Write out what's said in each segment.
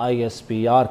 ISPR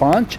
5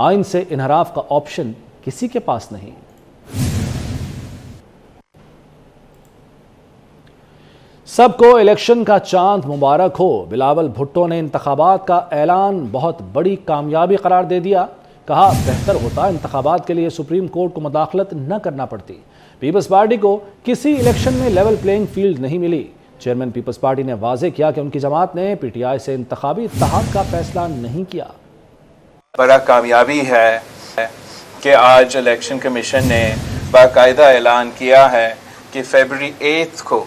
آئین سے انحراف کا آپشن کسی کے پاس نہیں۔ سب کو الیکشن کا چاند مبارک ہو۔ بلاول بھٹو نے انتخابات کا اعلان بہت بڑی کامیابی قرار دے دیا۔ کہا بہتر ہوتا انتخابات کے لیے سپریم کورٹ کو مداخلت نہ کرنا پڑتی۔ پیپلز پارٹی کو کسی الیکشن میں لیول پلینگ فیلڈ نہیں ملی۔ چیئرمین پیپلز پارٹی نے واضح کیا کہ ان کی جماعت نے پی ٹی آئی سے انتخابی اتحاد کا فیصلہ نہیں کیا۔ بڑا کامیابی ہے کہ آج الیکشن کمیشن نے باقاعدہ اعلان کیا ہے کہ فیبروری 8 کو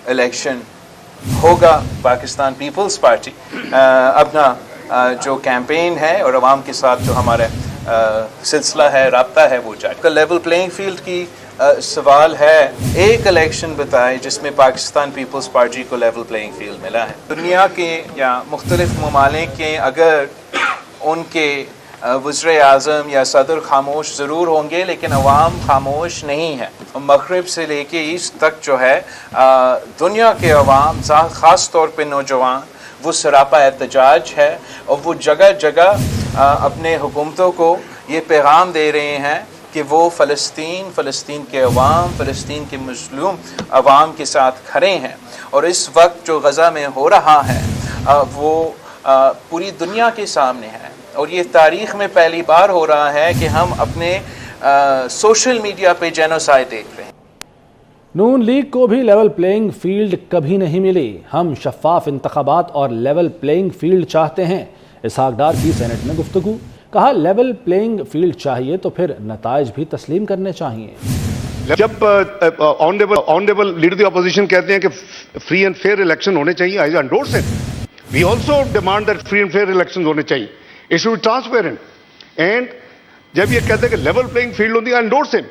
الیکشن ہوگا۔ پاکستان پیپلز پارٹی اپنا جو کیمپین ہے اور عوام کے ساتھ جو ہمارا سلسلہ ہے، رابطہ ہے، وہ جاری۔ لیول پلینگ فیلڈ کی سوال ہے، ایک الیکشن بتائے جس میں پاکستان پیپلز پارٹی کو لیول پلینگ فیلڈ ملا ہے۔ دنیا کے یا مختلف ممالک کے اگر ان کے وزیر اعظم یا صدر خاموش ضرور ہوں گے، لیکن عوام خاموش نہیں ہے۔ مغرب سے لے کے ایسٹ تک جو ہے دنیا کے عوام، خاص طور پہ نوجوان، وہ سراپا احتجاج ہے اور وہ جگہ جگہ اپنے حکومتوں کو یہ پیغام دے رہے ہیں کہ وہ فلسطین کے عوام، فلسطین کے مظلوم عوام کے ساتھ کھڑے ہیں۔ اور اس وقت جو غزہ میں ہو رہا ہے وہ پوری دنیا کے سامنے ہے، اور یہ تاریخ میں پہلی بار ہو رہا ہے کہ ہم اپنے سوشل میڈیا پہ جینوسائیڈ دیکھ رہے ہیں۔ نون لیگ کو بھی لیول پلینگ فیلڈ کبھی نہیں ملی۔ ہم شفاف انتخابات اور لیول پلینگ فیلڈ چاہتے ہیں۔ اسحاق ڈار کی سینٹ میں گفتگو۔ کہا لیول پلینگ فیلڈ چاہیے تو پھر نتائج بھی تسلیم کرنے چاہیے۔ جب آنریبل لیڈر دی اپوزیشن کہتے ہیں کہ فری اینڈ فیئر الیکشن ہونے چاہیے، I endorse it. We also demand that free and fair election ہونے چاہیے، it should be transparent. And جب یہ کہتے ہیں کہ لیول پلینگ فیلڈ ہوتی ہے، آئی انڈورس اٹ۔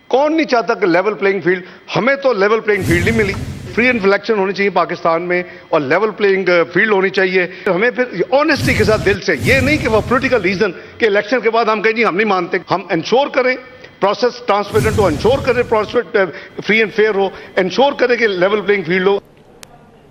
کون نہیں چاہتا کہ لیول پلینگ فیلڈ؟ ہمیں تو لیول پلینگ فیلڈ نہیں ملی۔ فری اینڈ الیکشن ہونی چاہیے پاکستان میں اور لیول پلینگ فیلڈ ہونی چاہیے۔ ہمیں پھر آنیسٹی کے ساتھ دل سے، یہ نہیں کہ وہ پولیٹیکل ریزن کہ الیکشن کے بعد ہم کہیں جی ہم نہیں مانتے، ہم انشور کریں پروسیس ٹرانسپیرنٹ ہو، انشور کریں پروسیس فری اینڈ فیئر ہو، انشور کریں کہ لیول پلینگ فیلڈ ہو۔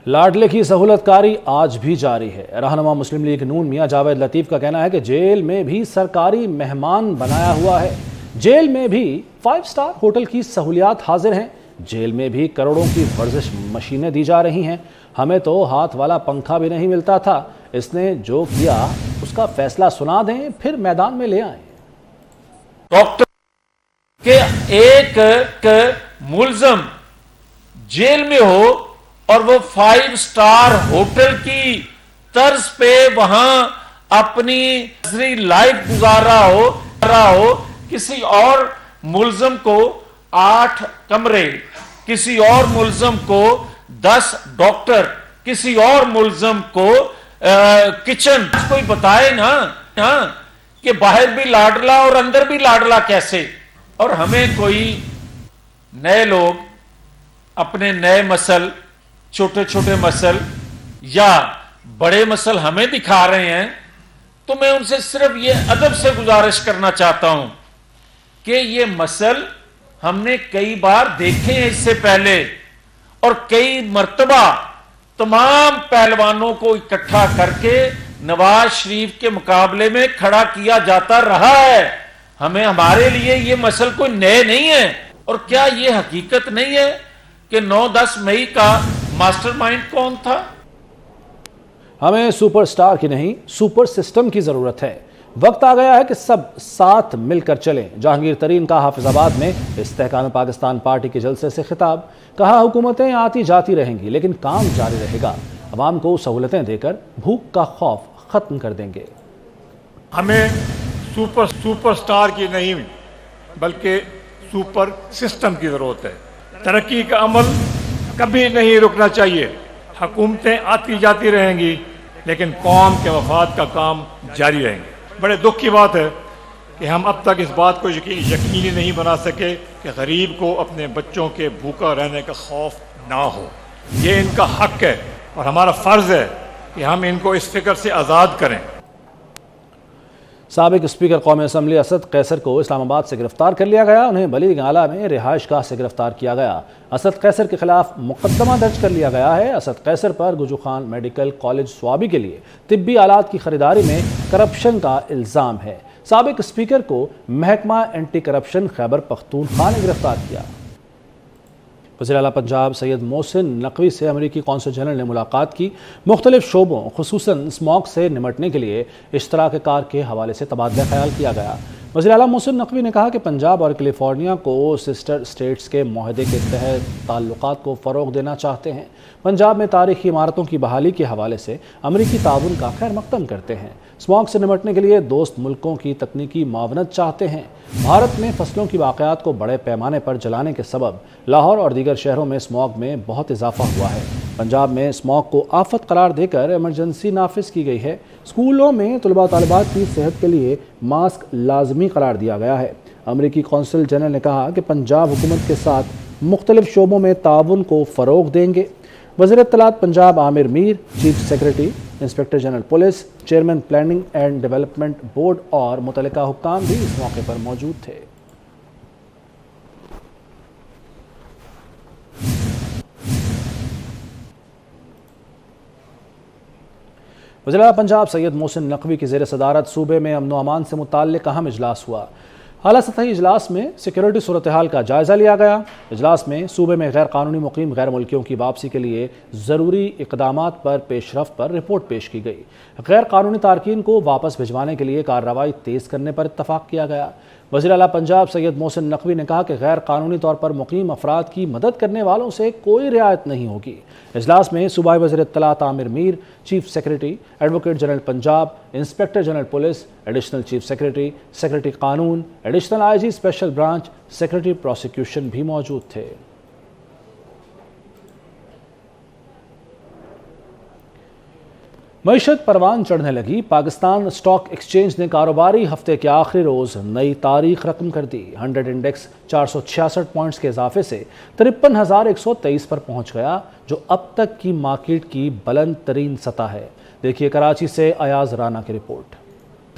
لاڈلے کی سہولت کاری آج بھی جاری ہے۔ رہنما مسلم لیگ نون میاں جاوید لطیف کا کہنا ہے کہ جیل میں بھی سرکاری مہمان بنایا ہوا ہے۔ جیل میں بھی 5 اسٹار ہوٹل کی سہولیات حاضر ہیں۔ جیل میں بھی کروڑوں کی ورزش مشینیں دی جا رہی ہیں۔ ہمیں تو ہاتھ والا پنکھا بھی نہیں ملتا تھا۔ اس نے جو کیا اس کا فیصلہ سنا دیں، پھر میدان میں لے آئیں۔ ڈاکٹر کہ ایک ملزم جیل میں ہو اور وہ 5 اسٹار ہوٹل کی طرز پہ وہاں اپنی لائف گزار رہا ہو، کسی اور ملزم کو 8 کمرے، کسی اور ملزم کو 10 ڈاکٹر، کسی اور ملزم کو کچن، کوئی بتائے نا کہ باہر بھی لاڈلا اور اندر بھی لاڈلا کیسے۔ اور ہمیں کوئی نئے لوگ اپنے نئے مسل، چھوٹے چھوٹے مسل یا بڑے مسل ہمیں دکھا رہے ہیں، تو میں ان سے صرف یہ ادب سے گزارش کرنا چاہتا ہوں کہ یہ مسل ہم نے کئی بار دیکھے ہیں اس سے پہلے، اور کئی مرتبہ تمام پہلوانوں کو اکٹھا کر کے نواز شریف کے مقابلے میں کھڑا کیا جاتا رہا ہے۔ ہمارے لیے یہ مسل کوئی نئے نہیں ہے۔ اور کیا یہ حقیقت نہیں ہے کہ 9-10 مئی کا ماسٹر مائنڈ کون تھا؟ ہمیں سپر سٹار کی نہیں، سپر سسٹم کی ضرورت ہے۔ وقت آ گیا ہے کہ سب ساتھ مل کر چلیں۔ جہانگیر ترین کا حافظ آباد میں استحکام پاکستان پارٹی کے جلسے سے خطاب۔ کہا حکومتیں آتی جاتی رہیں گی لیکن کام جاری رہے گا۔ عوام کو سہولتیں دے کر بھوک کا خوف ختم کر دیں گے۔ ہمیں سپر سٹار کی نہیں بلکہ سپر سسٹم کی ضرورت ہے۔ ترقی کا عمل کبھی نہیں رکنا چاہیے۔ حکومتیں آتی جاتی رہیں گی لیکن قوم کے مفاد کا کام جاری رہیں گے۔ بڑے دکھ کی بات ہے کہ ہم اب تک اس بات کو یقینی نہیں بنا سکے کہ غریب کو اپنے بچوں کے بھوکا رہنے کا خوف نہ ہو۔ یہ ان کا حق ہے اور ہمارا فرض ہے کہ ہم ان کو اس فکر سے آزاد کریں۔ سابق اسپیکر قومی اسمبلی اسد قیصر کو اسلام آباد سے گرفتار کر لیا گیا۔ انہیں بلی گالہ میں رہائش گاہ سے گرفتار کیا گیا۔ اسد قیصر کے خلاف مقدمہ درج کر لیا گیا ہے۔ اسد قیصر پر گجو خان میڈیکل کالج سوابی کے لیے طبی آلات کی خریداری میں کرپشن کا الزام ہے۔ سابق اسپیکر کو محکمہ اینٹی کرپشن خیبر پختونخوا نے گرفتار کیا۔ وزیر اعلیٰ پنجاب سید محسن نقوی سے امریکی قونصل جنرل نے ملاقات کی۔ مختلف شعبوں خصوصاً اسموگ سے نمٹنے کے لیے اشتراک کار کے حوالے سے تبادلہ خیال کیا گیا۔ وزیر اعلیٰ محسن نقوی نے کہا کہ پنجاب اور کیلیفورنیا کو سسٹر اسٹیٹس کے معاہدے کے تحت تعلقات کو فروغ دینا چاہتے ہیں۔ پنجاب میں تاریخی عمارتوں کی بحالی کے حوالے سے امریکی تعاون کا خیر مقدم کرتے ہیں۔ اسموگ سے نمٹنے کے لیے دوست ملکوں کی تکنیکی معاونت چاہتے ہیں۔ بھارت میں فصلوں کی باقیات کو بڑے پیمانے پر جلانے کے سبب لاہور اور دیگر شہروں میں اسموگ میں بہت اضافہ ہوا ہے۔ پنجاب میں اسموگ کو آفت قرار دے کر ایمرجنسی نافذ کی گئی ہے۔ اسکولوں میں طلباء طالبات کی صحت کے لیے ماسک لازمی قرار دیا گیا ہے۔ امریکی قونصل جنرل نے کہا کہ پنجاب حکومت کے ساتھ مختلف شعبوں میں تعاون کو فروغ دیں گے۔ وزیر اطلاعات Punjab Aamir Mir, chief secretary, inspector general police, chairman planning and development board اور متعلقہ حکام بھی اس موقع پر موجود تھے۔ وزیر اعلیٰ پنجاب سید محسن نقوی کی زیر صدارت صوبے میں امن و امان سے متعلق اہم اجلاس ہوا۔ اعلیٰ سطحی اجلاس میں سیکیورٹی صورتحال کا جائزہ لیا گیا۔ اجلاس میں صوبے میں غیر قانونی مقیم غیر ملکیوں کی واپسی کے لیے ضروری اقدامات پر پیش رفت پر رپورٹ پیش کی گئی۔ غیر قانونی تارکین کو واپس بھجوانے کے لیے کارروائی تیز کرنے پر اتفاق کیا گیا۔ وزیر اعلیٰ پنجاب سید محسن نقوی نے کہا کہ غیر قانونی طور پر مقیم افراد کی مدد کرنے والوں سے کوئی رعایت نہیں ہوگی۔ اجلاس میں صوبائی وزیر اطلاعات Aamir Mir, chief secretary, advocate general Punjab, inspector general police, additional chief secretary, secretary قانون، additional I G special branch, secretary prosecution بھی موجود تھے۔ معیشت پروان چڑھنے لگی۔ پاکستان اسٹاک ایکسچینج نے کاروباری ہفتے کے آخری روز نئی تاریخ رقم کر دی۔ 100 انڈیکس 466 پوائنٹس کے اضافے سے 53,123 پر پہنچ گیا، جو اب تک کی مارکیٹ کی بلند ترین سطح ہے۔ دیکھیے کراچی سے ایاز رانا کی رپورٹ۔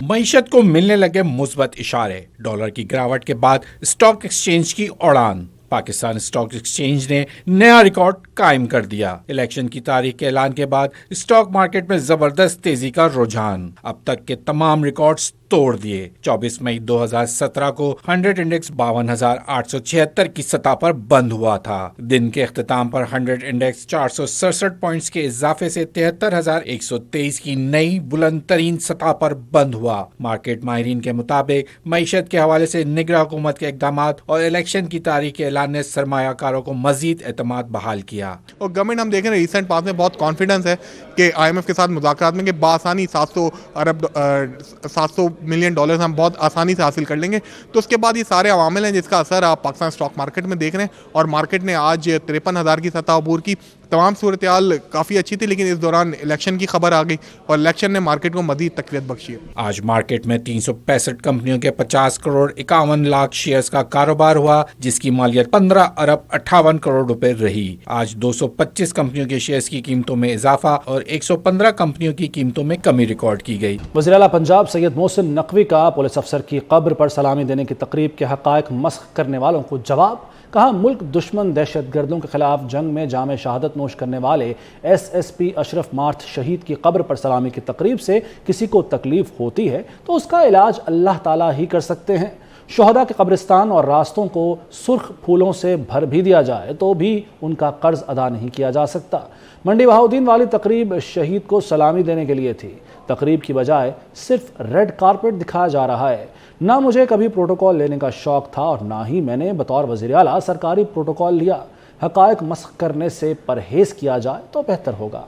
معیشت کو ملنے لگے مثبت اشارے۔ ڈالر کی گراوٹ کے بعد اسٹاک ایکسچینج کی اڑان۔ پاکستان اسٹاک ایکسچینج نے نیا ریکارڈ قائم کر دیا۔ الیکشن کی تاریخ کے اعلان کے بعد اسٹاک مارکیٹ میں زبردست تیزی کا رجحان۔ اب تک کے تمام ریکارڈز توڑ دیے۔ 24 مئی 2017 کو 100 انڈیکس 52,876 کی سطح پر بند ہوا تھا۔ دن کے اختتام پر 100 انڈیکس 467 پوائنٹس کے اضافے سے 73,123 کی نئی بلند ترین سطح پر بند ہوا۔ مارکیٹ ماہرین کے مطابق معیشت کے حوالے سے نگراں حکومت کے اقدامات اور الیکشن کی تاریخ کے اعلان نے سرمایہ کاروں کو مزید اعتماد بحال کیا۔ اور گورنمنٹ ہم دیکھ رہے ہیں ریسنٹ پاس میں بہت کانفیڈنس ہے کہ آئی ایم ایف کے ساتھ مذاکرات میں کہ بآسانی 700 ملین ڈالرز ہم بہت آسانی سے حاصل کر لیں گے۔ تو اس کے بعد یہ سارے عوامل ہیں جس کا اثر آپ پاکستان اسٹاک مارکیٹ میں دیکھ رہے ہیں، اور مارکیٹ نے آج 53,000 کی سطح عبور کی۔ تمام صورتحال کافی اچھی تھی، لیکن اس دوران الیکشن کی خبر آ گئی اور الیکشن نے مارکیٹ کو مزید تقویت بخشی ہے۔ آج مارکیٹ میں 365 کمپنیوں کے 50 کروڑ 51 لاکھ شیئرز کا کاروبار ہوا، جس کی مالیت 15 ارب 58 کروڑ روپے رہی۔ آج 225 کمپنیوں کے شیئرز کی قیمتوں میں اضافہ اور 115 کمپنیوں کی قیمتوں میں کمی ریکارڈ کی گئی۔ وزیر اعلیٰ پنجاب سید محسن نقوی کا پولیس افسر کی قبر پر سلامی دینے کی تقریب کے حقائق مسخ کرنے والوں کو جواب۔ کہا ملک دشمن دہشت گردوں کے خلاف جنگ میں جام شہادت نوش کرنے والے ایس پی اشرف مارتھ شہید کی قبر پر سلامی کی تقریب سے کسی کو تکلیف ہوتی ہے تو اس کا علاج اللہ تعالیٰ ہی کر سکتے ہیں۔ شہداء کے قبرستان اور راستوں کو سرخ پھولوں سے بھر بھی دیا جائے تو بھی ان کا قرض ادا نہیں کیا جا سکتا۔ منڈی بہاؤدین والی تقریب شہید کو سلامی دینے کے لیے تھی۔ تقریب کی بجائے صرف ریڈ کارپٹ دکھایا جا رہا ہے۔ نہ مجھے کبھی پروٹوکول لینے کا شوق تھا اور نہ ہی میں نے بطور وزیر اعلیٰ سرکاری پروٹوکول لیا۔ حقائق مسخ کرنے سے پرہیز کیا جائے تو بہتر ہوگا۔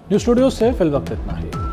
نیوز اسٹوڈیو سے فی الوقت اتنا ہی۔